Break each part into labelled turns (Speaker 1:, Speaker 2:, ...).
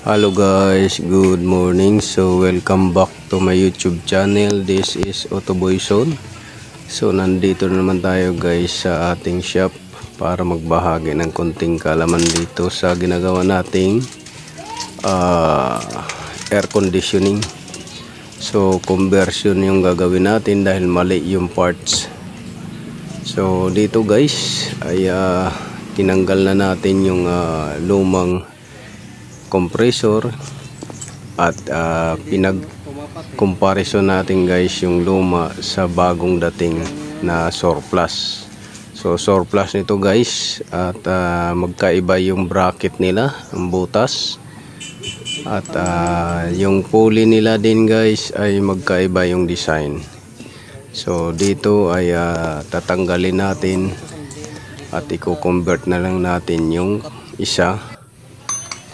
Speaker 1: Hello guys, good morning. So welcome back to my YouTube channel. This is Autoboy Zone. So nandito na naman tayo guys sa ating shop para magbahagi ng konting kalaman dito sa ginagawa nating air conditioning. So conversion yung gagawin natin dahil mali yung parts. So dito guys ay tinanggal na natin yung lumang compressor at pinag-comparison natin guys yung luma sa bagong dating na surplus. So surplus nito guys at magkaiba yung bracket nila, ang butas, at yung pulley nila din guys ay magkaiba yung design. So dito ay tatanggalin natin at i-convert na lang natin yung isa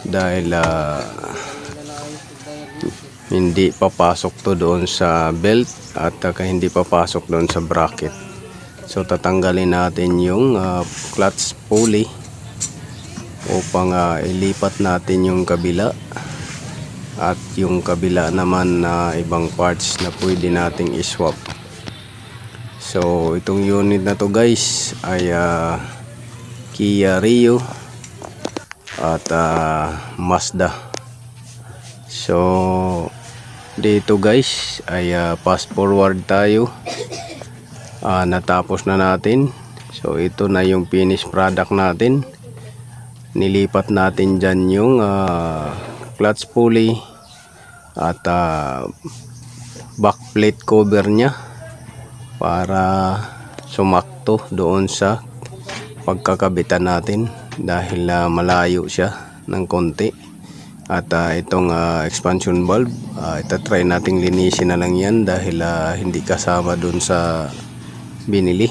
Speaker 1: dahil hindi papasok to doon sa belt at hindi papasok doon sa bracket. So tatanggalin natin yung clutch pulley upang ilipat natin yung kabila at yung kabila naman na ibang parts na pwede nating iswap. So itong unit na to guys ay Kia Rio at Mazda. So dito guys ay fast forward tayo. Natapos na natin. So ito na yung finished product natin. Nilipat natin dyan yung clutch pulley at back plate cover nya para sumakto doon sa pagkakabitan natin dahil malayo siya ng konti. At itong expansion valve itatry nating linisin na lang yan dahil hindi kasama dun sa binili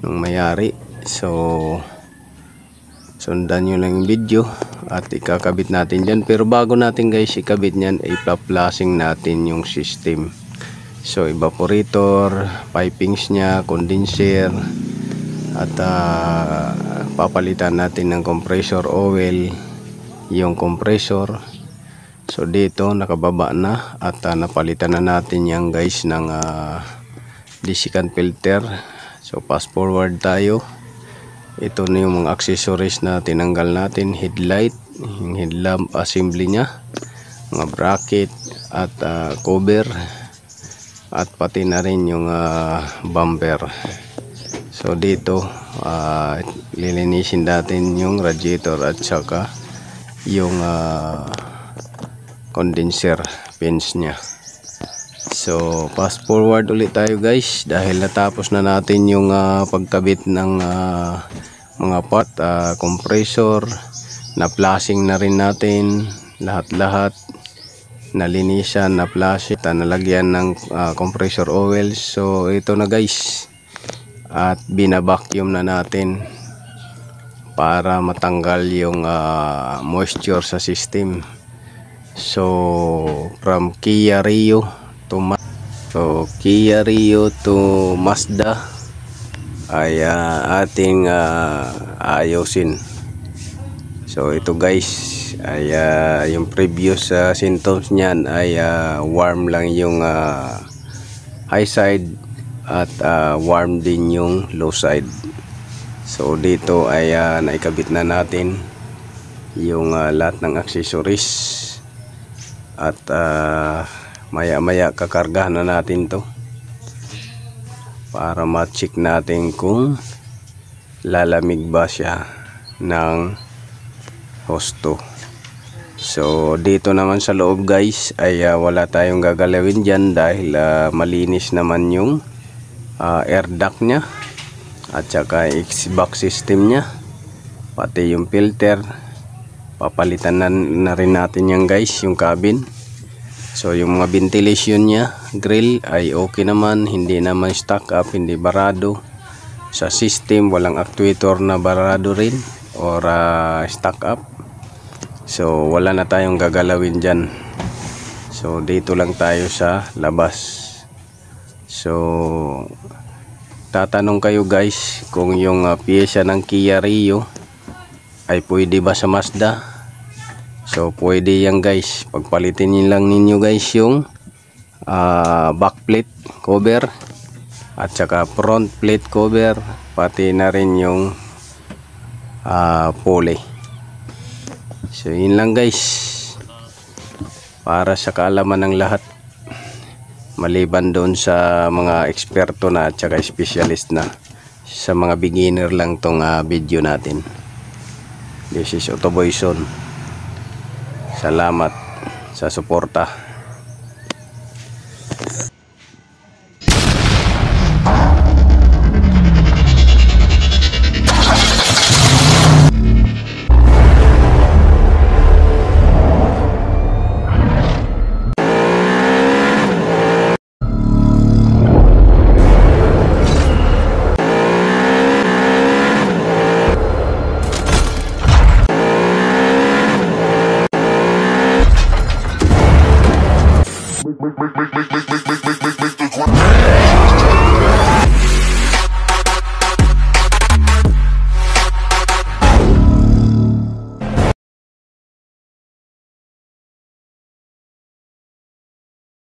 Speaker 1: ng mayari. So sundan nyo lang yung video at ikakabit natin dyan. Pero bago natin guys ikabit nyan, ipla-flushing natin yung system. So evaporator, pipings nya, condenser, at papalitan natin ng compressor oil yung compressor. So dito nakababa na at napalitan na natin yan guys ng desiccant filter. So fast forward tayo. Ito na yung mga accessories na tinanggal natin: headlight, yung headlamp assembly nya, mga bracket at cover, at pati na rin yung bumper. So dito lilinisin natin yung radiator at saka yung condenser pins nya. So fast forward ulit tayo guys dahil natapos na natin yung pagkabit ng mga part, compressor, na flashing na rin natin lahat-lahat, nalinisan, na flash, nalagyan ng compressor oil. So ito na guys at binabacuum na natin para matanggal yung moisture sa system. So from Kia Rio to Mazda ay ating ayusin. So ito guys ay yung previous symptoms niyan ay warm lang yung high side at warm din yung low side. So dito ay naikabit na natin yung lahat ng accessories at maya maya kakargahan na natin to para ma-check natin kung lalamig ba siya ng husto. So dito naman sa loob guys ay wala tayong gagalawin dyan dahil malinis naman yung air duct nya at saka exhaust system nya, pati yung filter. Papalitan na rin natin yan guys, yung cabin. So yung mga ventilation nya, grill ay okay naman, hindi naman stuck up, hindi barado. Sa system walang actuator na barado rin or stuck up. So wala na tayong gagalawin dyan. So dito lang tayo sa labas. So tatanong kayo guys kung yung pyesa ng Kia Rio ay pwede ba sa Mazda. So pwede yan guys, pagpalitin nyo lang ninyo guys yung backplate cover at saka front plate cover, pati na rin yung pulley. So yun lang guys, para sa kaalaman ng lahat, maliban doon sa mga eksperto na at saka specialist na. Sa mga beginner lang tong video natin. This is Autoboy Son. Salamat sa suporta.